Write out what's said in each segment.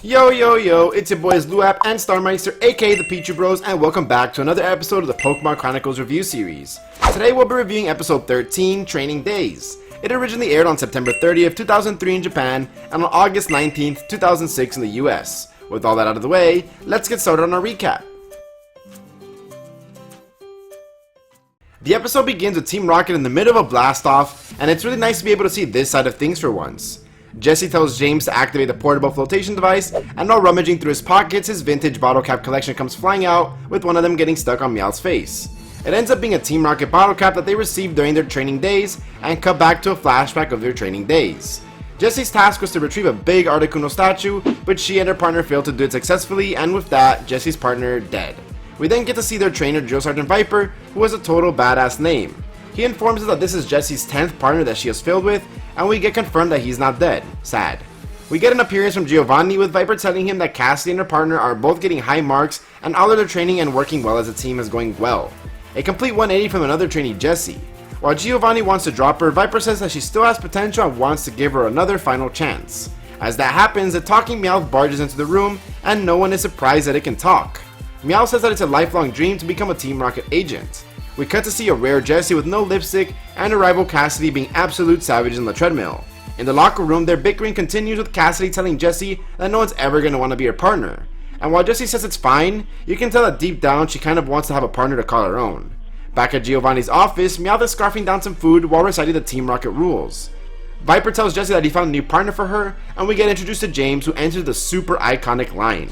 Yo yo yo, it's your boys Luap and Starmeister aka the Pichu Bros, and welcome back to another episode of the Pokemon Chronicles review series. Today we'll be reviewing episode 13, Training Daze. It originally aired on September 30th, 2003 in Japan and on August 19th, 2006 in the US. With all that out of the way, let's get started on our recap. The episode begins with Team Rocket in the middle of a blast-off, and it's really nice to be able to see this side of things for once. Jessie tells James to activate the portable flotation device, and while rummaging through his pockets, his vintage bottle cap collection comes flying out, with one of them getting stuck on Meowth's face. It ends up being a Team Rocket bottle cap that they received during their training days, and cut back to a flashback of their training days. Jessie's task was to retrieve a big Articuno statue, but she and her partner failed to do it successfully, and with that, Jessie's partner dead. We then get to see their trainer Drill Sergeant Viper, who has a total badass name. He informs us that this is Jessie's 10th partner that she has failed with, and we get confirmed that he's not dead. Sad. We get an appearance from Giovanni, with Viper telling him that Cassidy and her partner are both getting high marks, and all of their training and working well as a team is going well. A complete 180 from another trainee, Jessie. While Giovanni wants to drop her, Viper says that she still has potential and wants to give her another final chance. As that happens, the talking Meowth barges into the room, and no one is surprised that it can talk. Meowth says that it's a lifelong dream to become a Team Rocket agent. We cut to see a rare Jessie with no lipstick, and her rival Cassidy being absolute savages on the treadmill. In the locker room, their bickering continues, with Cassidy telling Jessie that no one's ever going to want to be her partner. And while Jessie says it's fine, you can tell that deep down she kind of wants to have a partner to call her own. Back at Giovanni's office, Meowth is scarfing down some food while reciting the Team Rocket rules. Viper tells Jessie that he found a new partner for her, and we get introduced to James, who enters the super iconic line.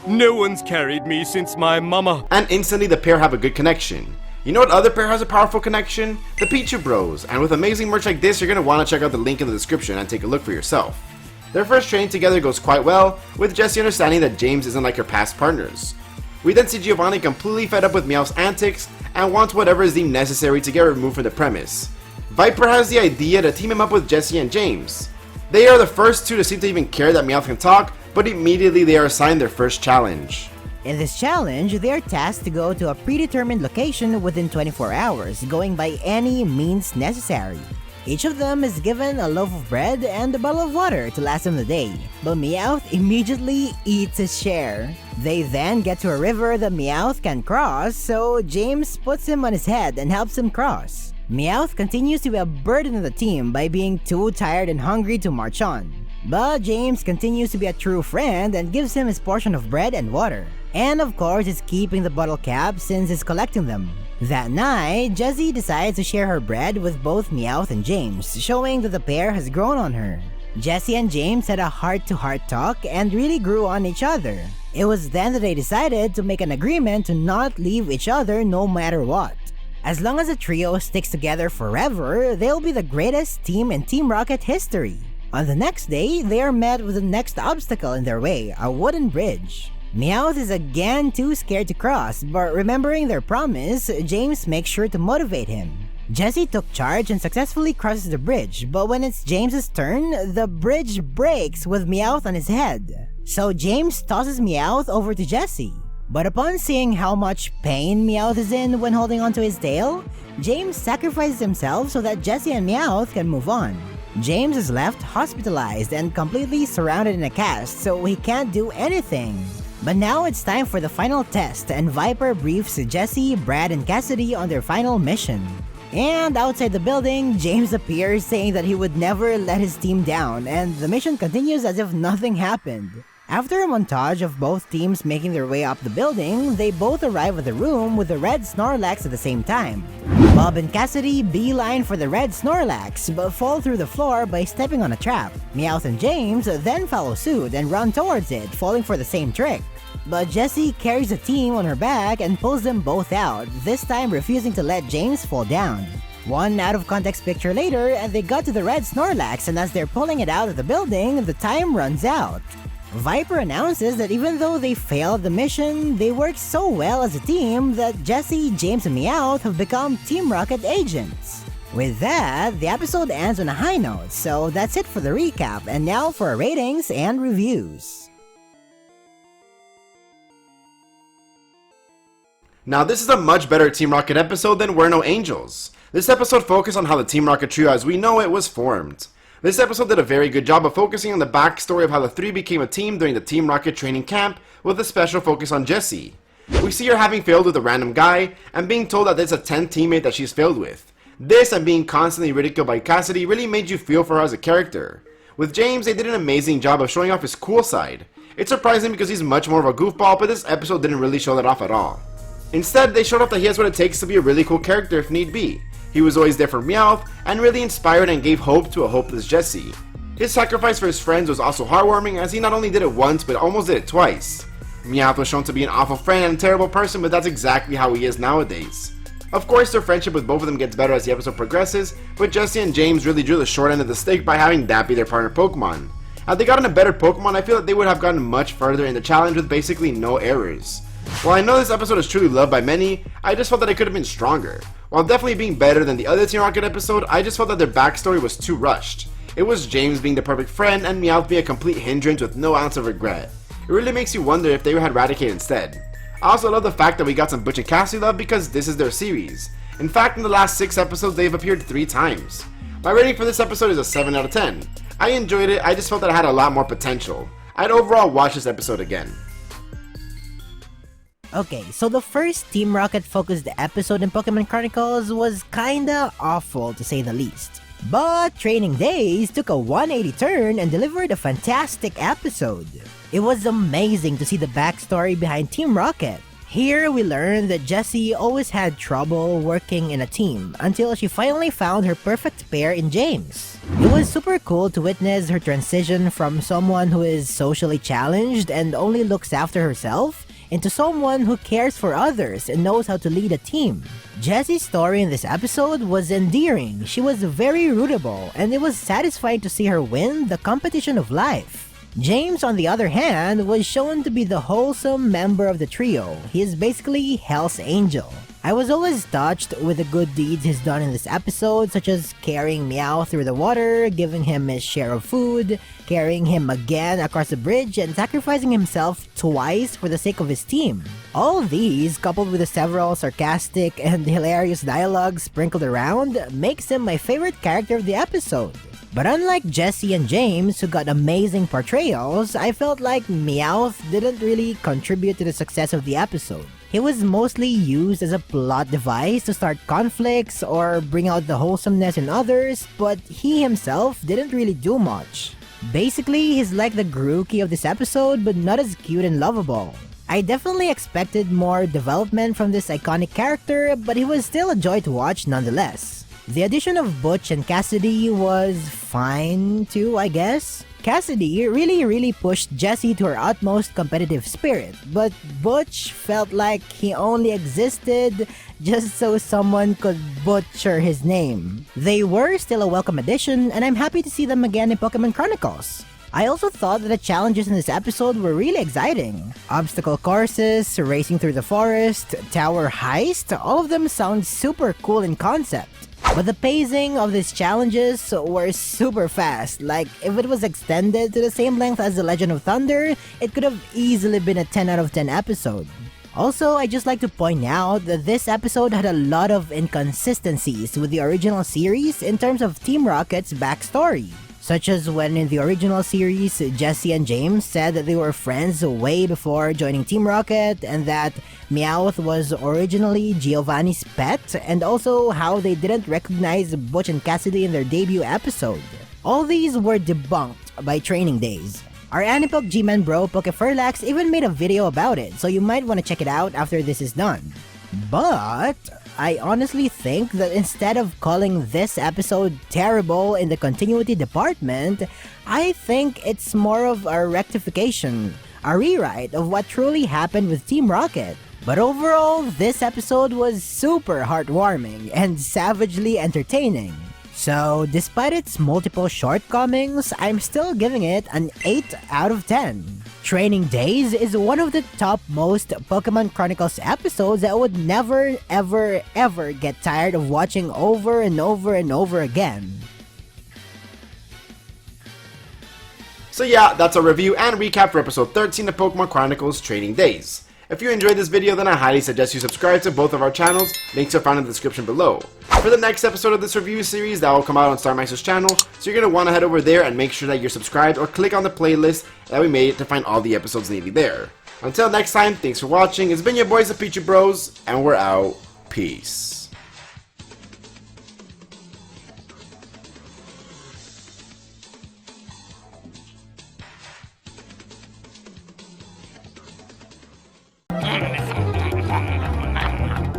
No one's carried me since my mama. And instantly the pair have a good connection. You know what other pair has a powerful connection? The Pichu Bros. And with amazing merch like this, you're going to want to check out the link in the description and take a look for yourself. Their first training together goes quite well, with Jessie understanding that James isn't like her past partners. We then see Giovanni completely fed up with Meowth's antics and wants whatever is deemed necessary to get removed from the premise. Viper has the idea to team him up with Jessie and James. They are the first two to seem to even care that Meowth can talk, but immediately they are assigned their first challenge. In this challenge, they are tasked to go to a predetermined location within 24 hours, going by any means necessary. Each of them is given a loaf of bread and a bottle of water to last them the day, but Meowth immediately eats his share. They then get to a river that Meowth can cross, so James puts him on his head and helps him cross. Meowth continues to be a burden on the team by being too tired and hungry to march on. But James continues to be a true friend and gives him his portion of bread and water. And of course is keeping the bottle cap since he's collecting them. That night, Jessie decides to share her bread with both Meowth and James, showing that the pair has grown on her. Jessie and James had a heart-to-heart talk and really grew on each other. It was then that they decided to make an agreement to not leave each other no matter what. As long as the trio sticks together forever, they'll be the greatest team in Team Rocket history. On the next day, they are met with the next obstacle in their way, a wooden bridge. Meowth is again too scared to cross, but remembering their promise, James makes sure to motivate him. Jessie took charge and successfully crosses the bridge, but when it's James's turn, the bridge breaks with Meowth on his head. So James tosses Meowth over to Jessie. But upon seeing how much pain Meowth is in when holding onto his tail, James sacrifices himself so that Jessie and Meowth can move on. James is left hospitalized and completely surrounded in a cast, so he can't do anything. But now it's time for the final test, and Viper briefs Jessie, Brad, and Cassidy on their final mission. And outside the building, James appears saying that he would never let his team down, and the mission continues as if nothing happened. After a montage of both teams making their way up the building, they both arrive at the room with the red Snorlax at the same time. Bob and Cassidy beeline for the red Snorlax, but fall through the floor by stepping on a trap. Meowth and James then follow suit and run towards it, falling for the same trick. But Jessie carries the team on her back and pulls them both out, this time refusing to let James fall down. One out-of-context picture later, and they got to the red Snorlax, and as they're pulling it out of the building, the time runs out. Viper announces that even though they failed the mission, they worked so well as a team that Jessie, James, and Meowth have become Team Rocket agents. With that, the episode ends on a high note, so that's it for the recap, and now for our ratings and reviews. Now this is a much better Team Rocket episode than We're No Angels. This episode focused on how the Team Rocket trio as we know it was formed. This episode did a very good job of focusing on the backstory of how the three became a team during the Team Rocket training camp, with a special focus on Jessie. We see her having failed with a random guy, and being told that there's a 10th teammate that she's failed with. This and being constantly ridiculed by Cassidy really made you feel for her as a character. With James, they did an amazing job of showing off his cool side. It's surprising because he's much more of a goofball, but this episode didn't really show that off at all. Instead, they showed off that he has what it takes to be a really cool character if need be. He was always there for Meowth, and really inspired and gave hope to a hopeless Jessie. His sacrifice for his friends was also heartwarming, as he not only did it once, but almost did it twice. Meowth was shown to be an awful friend and a terrible person, but that's exactly how he is nowadays. Of course, their friendship with both of them gets better as the episode progresses, but Jessie and James really drew the short end of the stick by having that be their partner Pokemon. Had they gotten a better Pokemon, I feel that they would have gotten much further in the challenge with basically no errors. While I know this episode is truly loved by many, I just felt that it could have been stronger. While definitely being better than the other Team Rocket episode, I just felt that their backstory was too rushed. It was James being the perfect friend and Meowth being a complete hindrance with no ounce of regret. It really makes you wonder if they had Raticate instead. I also love the fact that we got some Butch and Cassie love because this is their series. In fact, in the last 6 episodes, they've appeared 3 times. My rating for this episode is a 7 out of 10. I enjoyed it, I just felt that it had a lot more potential. I'd overall watch this episode again. Okay, so the first Team Rocket focused episode in Pokémon Chronicles was kinda awful to say the least. But Training Daze took a 180 turn and delivered a fantastic episode. It was amazing to see the backstory behind Team Rocket. Here we learned that Jessie always had trouble working in a team until she finally found her perfect pair in James. It was super cool to witness her transition from someone who is socially challenged and only looks after herself into someone who cares for others and knows how to lead a team. Jessie's story in this episode was endearing, she was very rootable, and it was satisfying to see her win the competition of life. James, on the other hand, was shown to be the wholesome member of the trio. He is basically Hell's Angel. I was always touched with the good deeds he's done in this episode, such as carrying Meow through the water, giving him his share of food, carrying him again across the bridge, and sacrificing himself twice for the sake of his team. All these, coupled with the several sarcastic and hilarious dialogues sprinkled around, makes him my favorite character of the episode. But unlike Jessie and James, who got amazing portrayals, I felt like Meowth didn't really contribute to the success of the episode. He was mostly used as a plot device to start conflicts or bring out the wholesomeness in others, but he himself didn't really do much. Basically, he's like the Grookey of this episode, but not as cute and lovable. I definitely expected more development from this iconic character, but he was still a joy to watch nonetheless. The addition of Butch and Cassidy was fine too, I guess. Cassidy really pushed Jessie to her utmost competitive spirit, but Butch felt like he only existed just so someone could butcher his name. They were still a welcome addition, and I'm happy to see them again in Pokémon Chronicles. I also thought that the challenges in this episode were really exciting. Obstacle courses, racing through the forest, tower heist, all of them sound super cool in concept. But the pacing of these challenges were super fast, like if it was extended to the same length as The Legend of Thunder, it could have easily been a 10 out of 10 episode. Also, I'd just like to point out that this episode had a lot of inconsistencies with the original series in terms of Team Rocket's backstory. Such as when in the original series, Jessie and James said that they were friends way before joining Team Rocket, and that Meowth was originally Giovanni's pet, and also how they didn't recognize Butch and Cassidy in their debut episode. All these were debunked by Training Daze. Our Anipok G-Man bro Pokefurlax even made a video about it, so you might want to check it out after this is done. But I honestly think that instead of calling this episode terrible in the continuity department, I think it's more of a rectification, a rewrite of what truly happened with Team Rocket. But overall, this episode was super heartwarming and savagely entertaining. So, despite its multiple shortcomings, I'm still giving it an 8 out of 10. Training Daze is one of the top most Pokémon Chronicles episodes that I would never ever get tired of watching over and over again. So yeah, that's our review and recap for episode 13 of Pokémon Chronicles Training Daze. If you enjoyed this video, then I highly suggest you subscribe to both of our channels. Links are found in the description below. For the next episode of this review series, that will come out on StarMaxer's channel, so you're going to want to head over there and make sure that you're subscribed or click on the playlist that we made to find all the episodes neatly there. Until next time, thanks for watching. It's been your boys, the Peachy Bros, and we're out. Peace.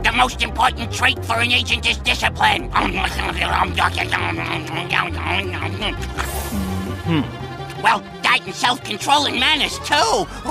The most important trait for an agent is discipline. Well, that and self-control and manners, too.